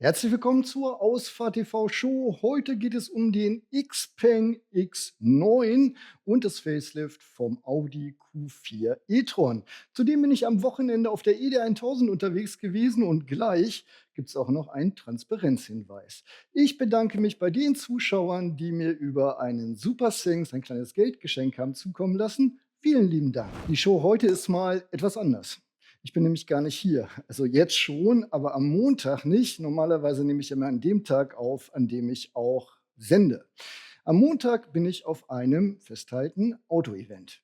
Herzlich willkommen zur Ausfahrt TV Show. Heute geht es um den Xpeng X9 und das Facelift vom Audi Q4 e-tron. Zudem bin ich am Wochenende auf der ED1000 unterwegs gewesen und gleich gibt es auch noch einen Transparenzhinweis. Ich bedanke mich bei den Zuschauern, die mir über einen Super Thanks ein kleines Geldgeschenk haben zukommen lassen. Vielen lieben Dank. Die Show heute ist mal etwas anders. Ich bin nämlich gar nicht hier. Also jetzt schon, aber am Montag nicht. Normalerweise nehme ich immer an dem Tag auf, an dem ich auch sende. Am Montag bin ich auf einem, festhalten, Auto-Event.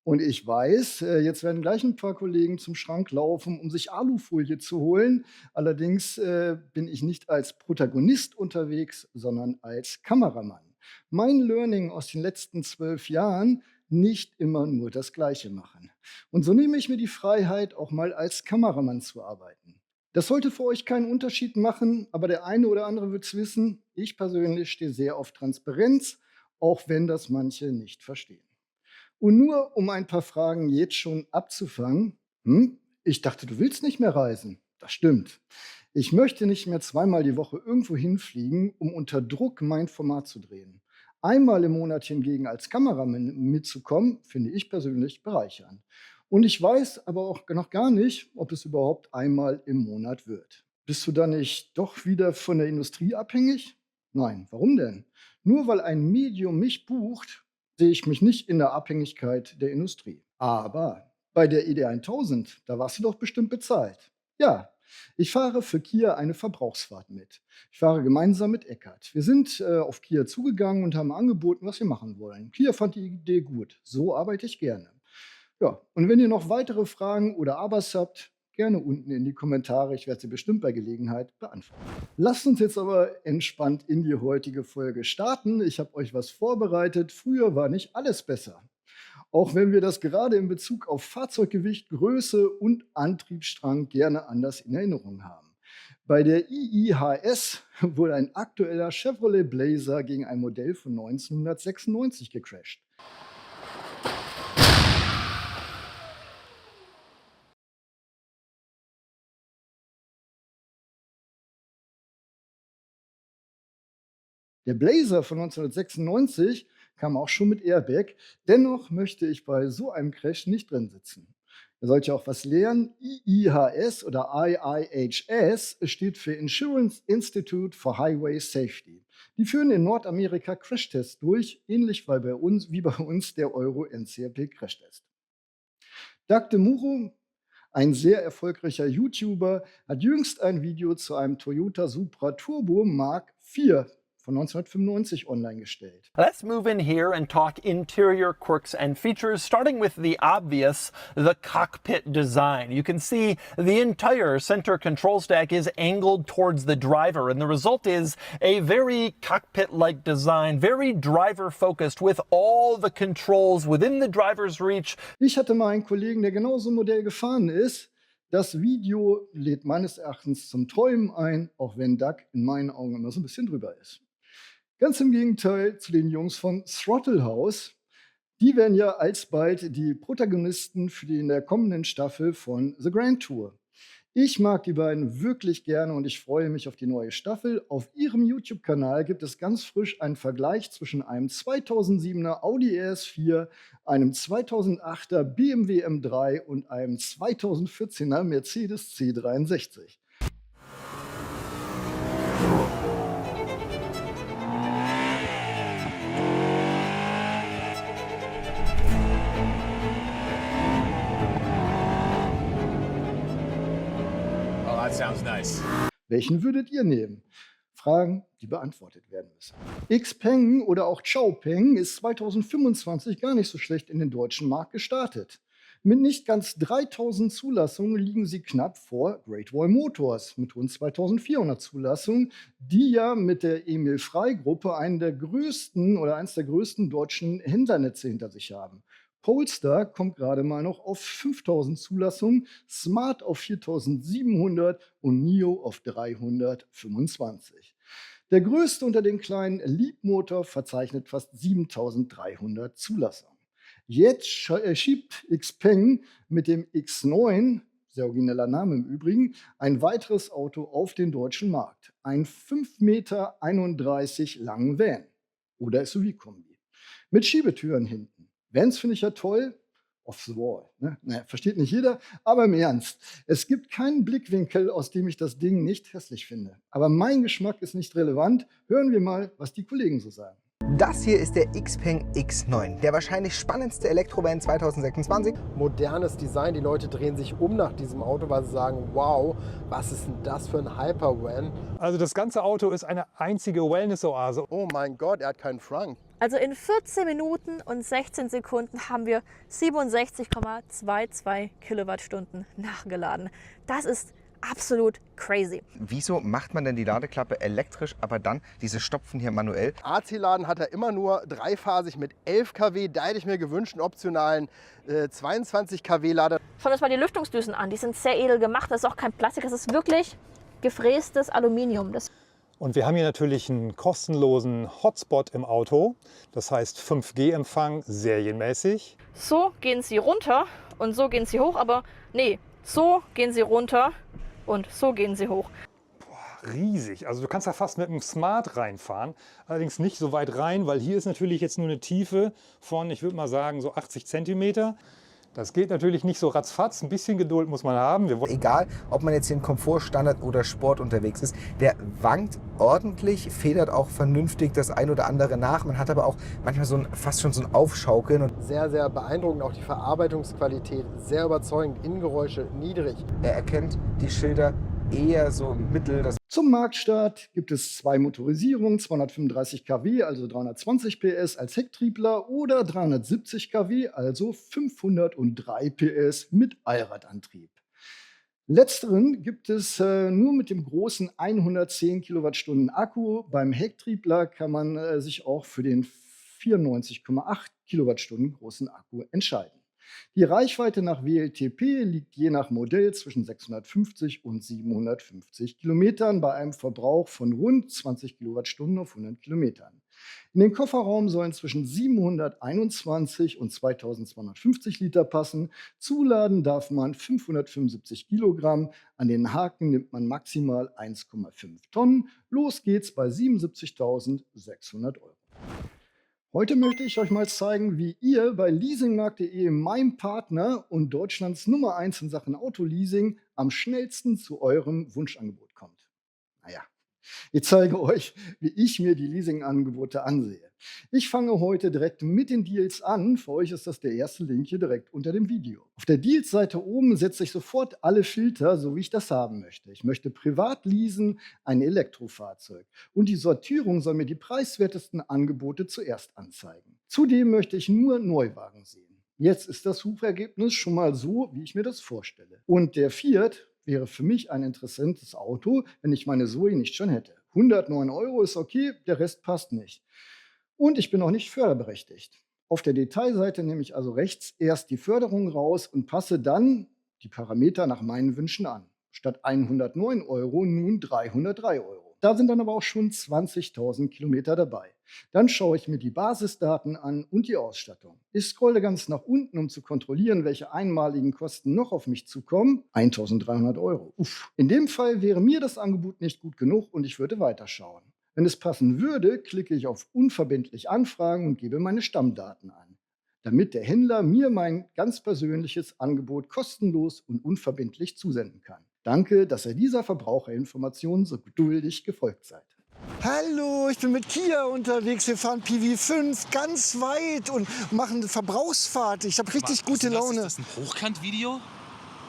Und ich weiß, jetzt werden gleich ein paar Kollegen zum Schrank laufen, um sich Alufolie zu holen. Allerdings bin ich nicht als Protagonist unterwegs, sondern als Kameramann. Mein Learning aus den letzten 12 Jahren: nicht immer nur das Gleiche machen. Und so nehme ich mir die Freiheit, auch mal als Kameramann zu arbeiten. Das sollte für euch keinen Unterschied machen, aber der eine oder andere wird es wissen. Ich persönlich stehe sehr auf Transparenz, auch wenn das manche nicht verstehen. Und nur um ein paar Fragen jetzt schon abzufangen: Ich dachte, du willst nicht mehr reisen. Das stimmt. Ich möchte nicht mehr zweimal die Woche irgendwo hinfliegen, um unter Druck mein Format zu drehen. Einmal im Monat hingegen als Kameramann mitzukommen, finde ich persönlich bereichernd. Und ich weiß aber auch noch gar nicht, ob es überhaupt einmal im Monat wird. Bist du dann nicht doch wieder von der Industrie abhängig? Nein, warum denn? Nur weil ein Medium mich bucht, sehe ich mich nicht in der Abhängigkeit der Industrie. Aber bei der ED1000, da warst du doch bestimmt bezahlt. Ja, ich fahre für Kia eine Verbrauchsfahrt mit. Ich fahre gemeinsam mit Eckart. Wir sind auf Kia zugegangen und haben angeboten, was wir machen wollen. Kia fand die Idee gut. So arbeite ich gerne. Ja, und wenn ihr noch weitere Fragen oder Abers habt, gerne unten in die Kommentare. Ich werde sie bestimmt bei Gelegenheit beantworten. Lasst uns jetzt aber entspannt in die heutige Folge starten. Ich habe euch was vorbereitet. Früher war nicht alles besser. Auch wenn wir das gerade in Bezug auf Fahrzeuggewicht, Größe und Antriebsstrang gerne anders in Erinnerung haben. Bei der IIHS wurde ein aktueller Chevrolet Blazer gegen ein Modell von 1996 gecrasht. Der Blazer von 1996 kam auch schon mit Airbag. Dennoch möchte ich bei so einem Crash nicht drin sitzen. Ihr sollt ja auch was lernen. IIHS oder IIHS steht für Insurance Institute for Highway Safety. Die führen in Nordamerika Crashtests durch, ähnlich wie bei uns der Euro NCAP Crashtest. Doug DeMuro, ein sehr erfolgreicher YouTuber, hat jüngst ein Video zu einem Toyota Supra Turbo Mark IV von 1995 online gestellt. Let's move in here and talk interior quirks and features, starting with the obvious, the cockpit design. You can see the entire center control stack is angled towards the driver, and the result is a very cockpit-like design, very driver-focused, with all the controls within the driver's reach. Ich hatte mal einen Kollegen, der genau so ein Modell gefahren ist. Das Video lädt meines Erachtens zum Träumen ein, auch wenn Doug in meinen Augen immer so ein bisschen drüber ist. Ganz im Gegenteil zu den Jungs von Throttle House. Die werden ja alsbald die Protagonisten für die in der kommenden Staffel von The Grand Tour. Ich mag die beiden wirklich gerne und ich freue mich auf die neue Staffel. Auf ihrem YouTube-Kanal gibt es ganz frisch einen Vergleich zwischen einem 2007er Audi RS4, einem 2008er BMW M3 und einem 2014er Mercedes C63. Oh, that sounds nice. Welchen würdet ihr nehmen? Fragen, die beantwortet werden müssen. Xpeng oder auch Xiaopeng ist 2025 gar nicht so schlecht in den deutschen Markt gestartet. Mit nicht ganz 3000 Zulassungen liegen sie knapp vor Great Wall Motors mit rund 2400 Zulassungen, die ja mit der Emil Frey Gruppe eines der größten deutschen Händlernetze hinter sich haben. Polestar kommt gerade mal noch auf 5000 Zulassungen, Smart auf 4700 und NIO auf 325. Der größte unter den kleinen Leapmotor verzeichnet fast 7300 Zulassungen. Jetzt schiebt Xpeng mit dem X9 sehr origineller Name im Übrigen, ein weiteres Auto auf den deutschen Markt. Ein 5,31 Meter langen Van oder SUV-Kombi mit Schiebetüren hinten. Vans finde ich ja toll, off the wall. Ne? Naja, versteht nicht jeder, aber im Ernst. Es gibt keinen Blickwinkel, aus dem ich das Ding nicht hässlich finde. Aber mein Geschmack ist nicht relevant. Hören wir mal, was die Kollegen so sagen. Das hier ist der Xpeng X9, der wahrscheinlich spannendste Elektrovan 2026. Modernes Design, die Leute drehen sich um nach diesem Auto, weil sie sagen, wow, was ist denn das für ein Hypervan? Also das ganze Auto ist eine einzige Wellness-Oase. Oh mein Gott, er hat keinen Frunk. Also in 14 Minuten und 16 Sekunden haben wir 67,22 Kilowattstunden nachgeladen. Das ist absolut crazy. Wieso macht man denn die Ladeklappe elektrisch, aber dann diese Stopfen hier manuell? AC-Laden hat er immer nur dreiphasig mit 11 kW. Da hätte ich mir gewünscht, einen optionalen 22 kW Lader. Schaut uns mal die Lüftungsdüsen an. Die sind sehr edel gemacht. Das ist auch kein Plastik. Das ist wirklich gefrästes Aluminium. Und wir haben hier natürlich einen kostenlosen Hotspot im Auto. Das heißt 5G-Empfang serienmäßig. So gehen sie runter und so gehen sie hoch. Aber nee, so gehen sie runter und so gehen sie hoch. Riesig. Also du kannst da fast mit einem Smart reinfahren. Allerdings nicht so weit rein, weil hier ist natürlich jetzt nur eine Tiefe von, ich würde mal sagen, so 80 Zentimeter. Das geht natürlich nicht so ratzfatz. Ein bisschen Geduld muss man haben. Egal, ob man jetzt hier in Komfort, Standard oder Sport unterwegs ist, der wankt ordentlich, federt auch vernünftig das ein oder andere nach. Man hat aber auch manchmal fast schon so ein Aufschaukeln. Und Sehr, sehr beeindruckend, auch die Verarbeitungsqualität, sehr überzeugend, Innengeräusche niedrig. er erkennt die Schilder eher so mittel. Zum Marktstart gibt es zwei Motorisierungen, 235 kW, also 320 PS als Hecktriebler oder 370 kW, also 503 PS mit Allradantrieb. Letzteren gibt es nur mit dem großen 110 Kilowattstunden Akku. Beim Hecktriebler kann man sich auch für den 94,8 Kilowattstunden großen Akku entscheiden. Die Reichweite nach WLTP liegt je nach Modell zwischen 650 und 750 Kilometern bei einem Verbrauch von rund 20 Kilowattstunden auf 100 Kilometern. In den Kofferraum sollen zwischen 721 und 2250 Liter passen. Zuladen darf man 575 Kilogramm. An den Haken nimmt man maximal 1,5 Tonnen. Los geht's bei 77.600 Euro. Heute möchte ich euch mal zeigen, wie ihr bei leasingmarkt.de, meinem Partner und Deutschlands Nummer 1 in Sachen Autoleasing, am schnellsten zu eurem Wunschangebot kommt. Naja, ich zeige euch, wie ich mir die Leasingangebote ansehe. Ich fange heute direkt mit den Deals an. Für euch ist das der erste Link hier direkt unter dem Video. Auf der Deals-Seite oben setze ich sofort alle Filter, so wie ich das haben möchte. Ich möchte privat leasen, ein Elektrofahrzeug. Und die Sortierung soll mir die preiswertesten Angebote zuerst anzeigen. Zudem möchte ich nur Neuwagen sehen. Jetzt ist das Suchergebnis schon mal so, wie ich mir das vorstelle. Und der Fiat wäre für mich ein interessantes Auto, wenn ich meine Zoe nicht schon hätte. 109 Euro ist okay, der Rest passt nicht. Und ich bin auch nicht förderberechtigt. Auf der Detailseite nehme ich also rechts erst die Förderung raus und passe dann die Parameter nach meinen Wünschen an. Statt 109 Euro nun 303 Euro. Da sind dann aber auch schon 20.000 Kilometer dabei. Dann schaue ich mir die Basisdaten an und die Ausstattung. Ich scrolle ganz nach unten, um zu kontrollieren, welche einmaligen Kosten noch auf mich zukommen. 1.300 Euro. Uff. In dem Fall wäre mir das Angebot nicht gut genug und ich würde weiterschauen. Wenn es passen würde, klicke ich auf Unverbindlich anfragen und gebe meine Stammdaten an, damit der Händler mir mein ganz persönliches Angebot kostenlos und unverbindlich zusenden kann. Danke, dass ihr dieser Verbraucherinformation so geduldig gefolgt seid. Hallo, ich bin mit Kia unterwegs. Wir fahren PV5 ganz weit und machen eine Verbrauchsfahrt. Ich habe richtig gute Laune. Ist das ein Hochkant-Video?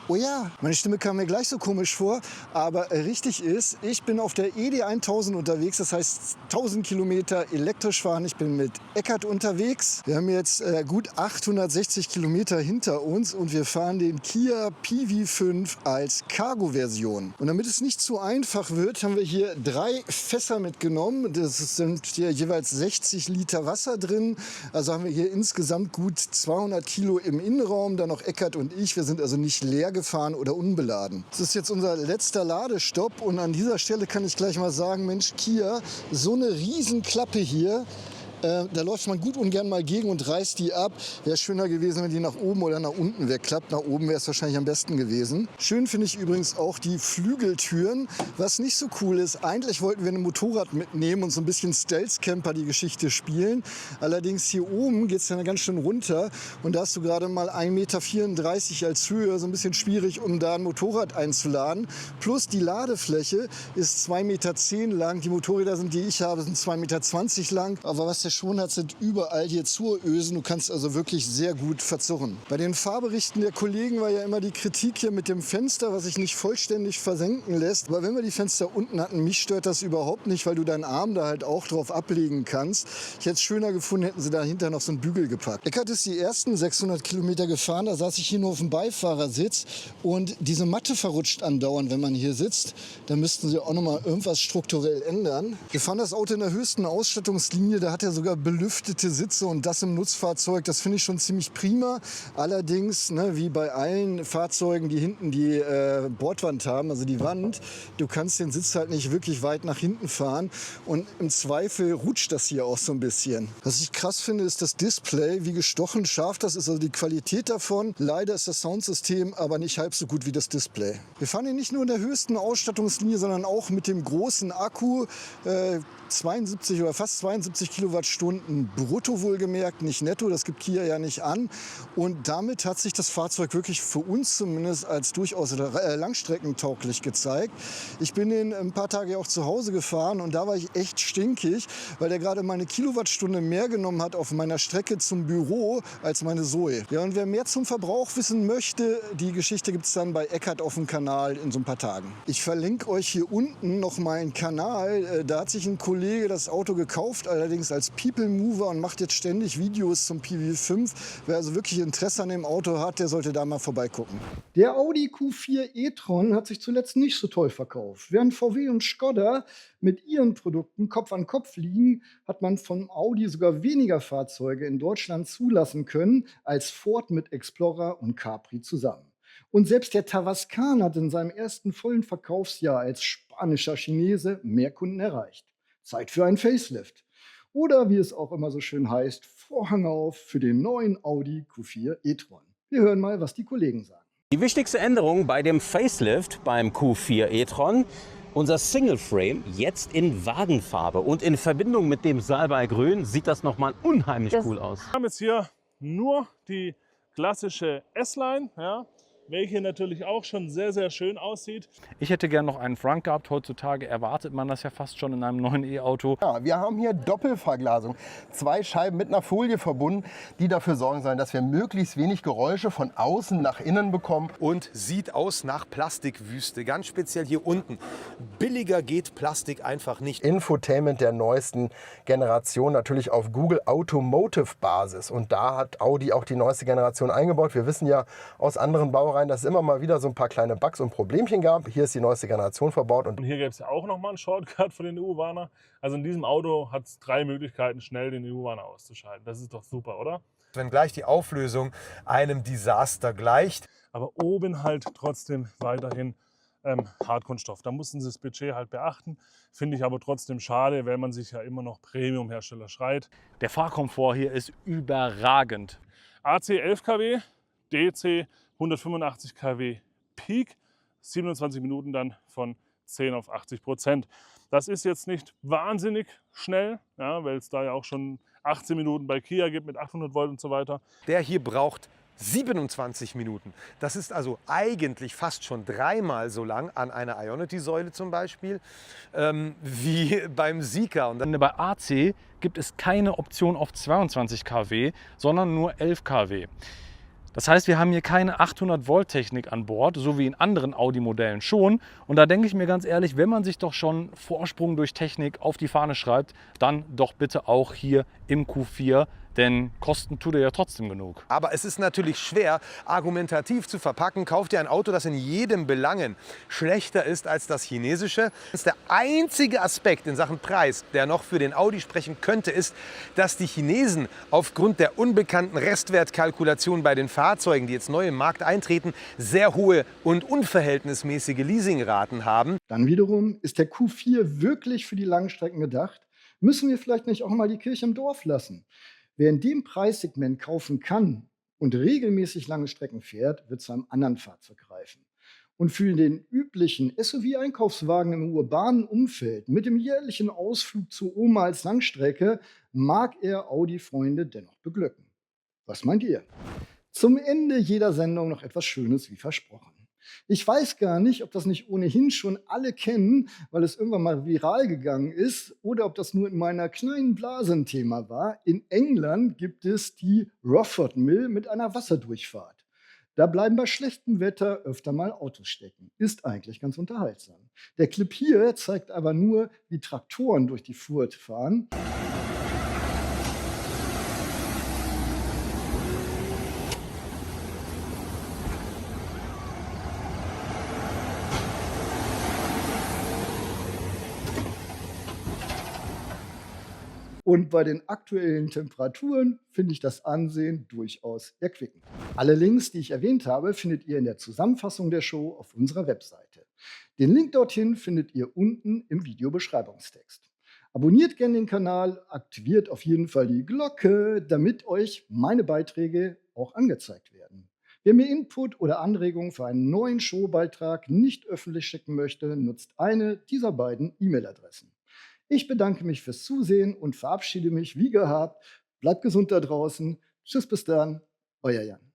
Oh ja, meine Stimme kam mir gleich so komisch vor, aber richtig ist, ich bin auf der ED1000 unterwegs, das heißt 1000 Kilometer elektrisch fahren. Ich bin mit Eckert unterwegs. Wir haben jetzt gut 860 Kilometer hinter uns und wir fahren den Kia PV5 als Cargo-Version. Und damit es nicht zu einfach wird, haben wir hier 3 Fässer mitgenommen. Das sind hier jeweils 60 Liter Wasser drin. Also haben wir hier insgesamt gut 200 Kilo im Innenraum, dann noch Eckert und ich. Wir sind also nicht leer gefahren oder unbeladen. Das ist jetzt unser letzter Ladestopp und an dieser Stelle kann ich gleich mal sagen, Mensch, Kia, so eine Riesenklappe hier, Da läuft man gut und gern mal gegen und reißt die ab. Wäre schöner gewesen, wenn die nach oben oder nach unten wegklappt. Nach oben wäre es wahrscheinlich am besten gewesen. Schön finde ich übrigens auch die Flügeltüren. Was nicht so cool ist, eigentlich wollten wir ein Motorrad mitnehmen und so ein bisschen Stealth-Camper die Geschichte spielen. Allerdings hier oben geht es dann ganz schön runter und da hast du gerade mal 1,34 Meter als Höhe. So ein bisschen schwierig, um da ein Motorrad einzuladen. Plus die Ladefläche ist 2,10 Meter lang. Die Motorräder, die ich habe, sind 2,20 Meter lang. Aber was der schon hat, sind überall hier Zurösen. Du kannst also wirklich sehr gut verzurren. Bei den Fahrberichten der Kollegen war ja immer die Kritik hier mit dem Fenster, was sich nicht vollständig versenken lässt. Aber wenn wir die Fenster unten hatten, mich stört das überhaupt nicht, weil du deinen Arm da halt auch drauf ablegen kannst. Ich hätte es schöner gefunden, hätten sie dahinter noch so einen Bügel gepackt. Eckart ist die ersten 600 Kilometer gefahren. Da saß ich hier nur auf dem Beifahrersitz und diese Matte verrutscht andauernd, wenn man hier sitzt. Da müssten sie auch noch mal irgendwas strukturell ändern. Wir fahren das Auto in der höchsten Ausstattungslinie. Da hat er sogar belüftete Sitze und das im Nutzfahrzeug. Das finde ich schon ziemlich prima. Allerdings, ne, wie bei allen Fahrzeugen, die hinten die Bordwand haben, also die Wand, du kannst den Sitz halt nicht wirklich weit nach hinten fahren. Und im Zweifel rutscht das hier auch so ein bisschen. Was ich krass finde, ist das Display, wie gestochen scharf das ist, also die Qualität davon. Leider ist das Soundsystem aber nicht halb so gut wie das Display. Wir fahren hier nicht nur in der höchsten Ausstattungslinie, sondern auch mit dem großen Akku. 72 oder fast 72 Kilowattstunden brutto wohlgemerkt, nicht netto, das gibt Kia ja nicht an. Und damit hat sich das Fahrzeug wirklich für uns zumindest als durchaus langstreckentauglich gezeigt. Ich bin den ein paar Tage auch zu Hause gefahren und da war ich echt stinkig, weil der gerade mal eine Kilowattstunde mehr genommen hat auf meiner Strecke zum Büro als meine Zoe. Ja, und wer mehr zum Verbrauch wissen möchte, die Geschichte gibt es dann bei Eckart auf dem Kanal in so ein paar Tagen. Ich verlinke euch hier unten noch meinen Kanal. Da hat sich ein Kollege das Auto gekauft, allerdings als People Mover und macht jetzt ständig Videos zum PV5. Wer also wirklich Interesse an dem Auto hat, der sollte da mal vorbeigucken. Der Audi Q4 e-tron hat sich zuletzt nicht so toll verkauft. Während VW und Skoda mit ihren Produkten Kopf an Kopf liegen, hat man von Audi sogar weniger Fahrzeuge in Deutschland zulassen können als Ford mit Explorer und Capri zusammen. Und selbst der Tavascan hat in seinem ersten vollen Verkaufsjahr als spanischer Chinese mehr Kunden erreicht. Zeit für ein Facelift. Oder wie es auch immer so schön heißt, Vorhang auf für den neuen Audi Q4 e-tron. Wir hören mal, was die Kollegen sagen. Die wichtigste Änderung bei dem Facelift beim Q4 e-tron: unser Single Frame jetzt in Wagenfarbe. Und in Verbindung mit dem Salbei-Grün sieht das nochmal unheimlich cool aus. Wir haben jetzt hier nur die klassische S-Line, ja, welche natürlich auch schon sehr, sehr schön aussieht. Ich hätte gern noch einen Front gehabt. Heutzutage erwartet man das ja fast schon in einem neuen E-Auto. Ja, wir haben hier Doppelverglasung. 2 Scheiben mit einer Folie verbunden, die dafür sorgen sollen, dass wir möglichst wenig Geräusche von außen nach innen bekommen. Und sieht aus nach Plastikwüste. Ganz speziell hier unten. Billiger geht Plastik einfach nicht. Infotainment der neuesten Generation, natürlich auf Google Automotive Basis. Und da hat Audi auch die neueste Generation eingebaut. Wir wissen ja aus anderen Baureihen, dass es immer mal wieder so ein paar kleine Bugs und Problemchen gab. Hier ist die neueste Generation verbaut. Und hier gibt es ja auch nochmal einen Shortcut für den EU-Warner. Also in diesem Auto hat es 3 Möglichkeiten, schnell den EU-Warner auszuschalten. Das ist doch super, oder? Wenn gleich die Auflösung einem Desaster gleicht. Aber oben halt trotzdem weiterhin Hartkunststoff. Da mussten sie das Budget halt beachten. Finde ich aber trotzdem schade, weil man sich ja immer noch Premium-Hersteller schreit. Der Fahrkomfort hier ist überragend. AC 11 kW, DC 185 kW Peak, 27 Minuten dann von 10 auf 80%. Das ist jetzt nicht wahnsinnig schnell, ja, weil es da ja auch schon 18 Minuten bei Kia gibt mit 800 Volt und so weiter. Der hier braucht 27 Minuten. Das ist also eigentlich fast schon 3-mal so lang an einer Ionity-Säule zum Beispiel, wie beim Sika. Und Bei AC gibt es keine Option auf 22 kW, sondern nur 11 kW. Das heißt, wir haben hier keine 800 Volt Technik an Bord, so wie in anderen Audi-Modellen schon. Und da denke ich mir ganz ehrlich, wenn man sich doch schon Vorsprung durch Technik auf die Fahne schreibt, dann doch bitte auch hier im Q4, denn Kosten tut er ja trotzdem genug. Aber es ist natürlich schwer, argumentativ zu verpacken. Kauft ihr ein Auto, das in jedem Belangen schlechter ist als das chinesische? Das ist der einzige Aspekt in Sachen Preis, der noch für den Audi sprechen könnte, ist, dass die Chinesen aufgrund der unbekannten Restwertkalkulation bei den Fahrzeugen, die jetzt neu im Markt eintreten, sehr hohe und unverhältnismäßige Leasingraten haben. Dann wiederum ist der Q4 wirklich für die Langstrecken gedacht. Müssen wir vielleicht nicht auch mal die Kirche im Dorf lassen? Wer in dem Preissegment kaufen kann und regelmäßig lange Strecken fährt, wird zu einem anderen Fahrzeug greifen. Und für den üblichen SUV-Einkaufswagen im urbanen Umfeld mit dem jährlichen Ausflug zu Oma als Langstrecke mag er Audi-Freunde dennoch beglücken. Was meint ihr? Zum Ende jeder Sendung noch etwas Schönes wie versprochen. Ich weiß gar nicht, ob das nicht ohnehin schon alle kennen, weil es irgendwann mal viral gegangen ist, oder ob das nur in meiner kleinen Blase ein Thema war. In England gibt es die Rofford Mill mit einer Wasserdurchfahrt. Da bleiben bei schlechtem Wetter öfter mal Autos stecken. Ist eigentlich ganz unterhaltsam. Der Clip hier zeigt aber nur, wie Traktoren durch die Furt fahren. Und bei den aktuellen Temperaturen finde ich das Ansehen durchaus erquickend. Alle Links, die ich erwähnt habe, findet ihr in der Zusammenfassung der Show auf unserer Webseite. Den Link dorthin findet ihr unten im Videobeschreibungstext. Abonniert gerne den Kanal, aktiviert auf jeden Fall die Glocke, damit euch meine Beiträge auch angezeigt werden. Wer mir Input oder Anregungen für einen neuen Showbeitrag nicht öffentlich schicken möchte, nutzt eine dieser beiden E-Mail-Adressen. Ich bedanke mich fürs Zusehen und verabschiede mich wie gehabt. Bleibt gesund da draußen. Tschüss, bis dann, euer Jan.